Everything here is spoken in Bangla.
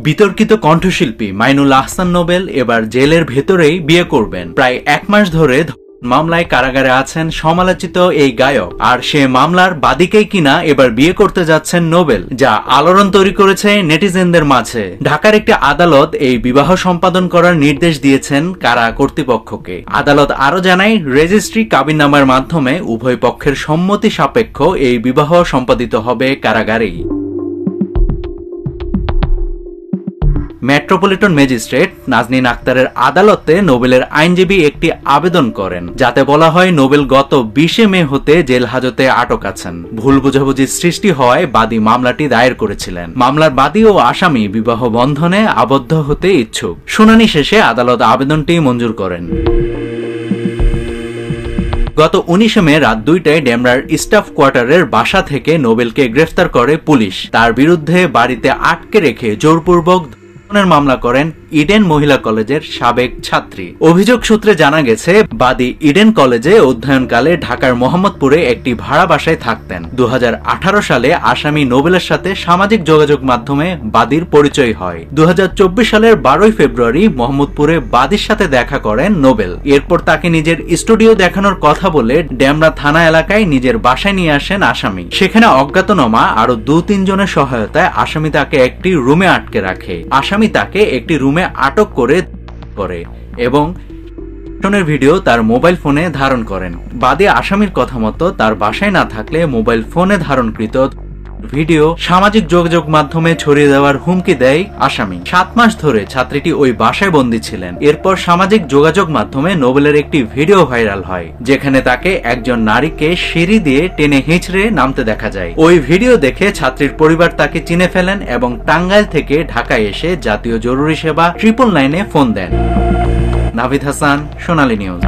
বিতর্কিত কণ্ঠশিল্পী মাইনুল আহসান নোবেল এবার জেলের ভেতরেই বিয়ে করবেন। প্রায় 1 মাস ধরে মামলায় কারাগারে আছেন সমালোচিত এই গায়ক, আর সে মামলার বাদীকেই কিনা এবার বিয়ে করতে যাচ্ছেন নোবেল, যা আলোড়ন তৈরি করেছে নেটিজেনদের মাঝে। ঢাকার একটি আদালত এই বিবাহ সম্পাদন করার নির্দেশ দিয়েছেন কারা কর্তৃপক্ষকে। আদালত আরো জানায়, রেজিস্ট্রি কাবিননামার মাধ্যমে উভয় পক্ষের সম্মতি সাপেক্ষ এই বিবাহ সম্পাদিত হবে কারাগারেই। মেট্রোপলিটন ম্যাজিস্ট্রেট নাজনীন আক্তারের আদালতে নোবেলের আইনজীবী একটি আবেদন করেন, যাতে বলা হয় নোবেল গত 20 মে হতে জেল হাজতে আটক আছেন। ভুল বোঝাবুঝির সৃষ্টি হওয়ায় বাদী মামলাটি দায়ের করেছিলেন। মামলার বাদী ও আসামি বিবাহ বন্ধনে আবদ্ধ হতে ইচ্ছুক। শুনানি শেষে আদালত আবেদনটি মঞ্জুর করেন। গত 19 মে রাত 2টায় ডেমরার স্টাফ কোয়ার্টারের বাসা থেকে নোবেলকে গ্রেফতার করে পুলিশ। তার বিরুদ্ধে বাড়িতে আটকে রেখে জোরপূর্বক মামলা করেন ইডেন মহিলা কলেজের সাবেক ছাত্রী। অভিযোগ সূত্রে জানা গেছে, বাদী ইডেন কলেজে অধ্যয়নকালে ঢাকার মোহাম্মদপুরে একটি ভাড়া বাসায় থাকতেন। 2018 সালে আসামি নোবেলের সাথে সামাজিক যোগাযোগ মাধ্যমে বাদীর পরিচয় হয়। 2024 সালের 12 ফেব্রুয়ারি মোহাম্মদপুরে বাদীর সাথে দেখা করেন নোবেল। এরপর তাকে নিজের স্টুডিও দেখানোর কথা বলে ডেমরা থানা এলাকায় নিজের বাসায় নিয়ে আসেন আসামি। সেখানে অজ্ঞাতনামা আরো 2-3 জনের সহায়তায় আসামি তাকে একটি রুমে আটকে রাখে। আসামি তাকে একটি রুমে আটক করে এবং ভিডিও তার মোবাইল ফোনে ধারণ করেন। বাদী আসামির কথা মতো তার বাসায় না থাকলে মোবাইল ফোনে ধারণকৃত ভিডিও সামাজিক যোগাযোগ মাধ্যমে ছড়িয়ে দেওয়ার হুমকি দেয় আসামি। 7 মাস ধরে ছাত্রীটি ওই বাসায় বন্দী ছিলেন। এরপর সামাজিক যোগাযোগ মাধ্যমে নোবেলের একটি ভিডিও ভাইরাল হয়, যেখানে তাকে একজন নারীকে সিঁড়ি দিয়ে টেনে হিঁচড়ে নামতে দেখা যায়। ওই ভিডিও দেখে ছাত্রীর পরিবার তাকে চিনে ফেলেন এবং টাঙ্গাইল থেকে ঢাকায় এসে জাতীয় জরুরি সেবা 999-এ ফোন দেন। নাভিদ হাসান, সোনালী নিউজ।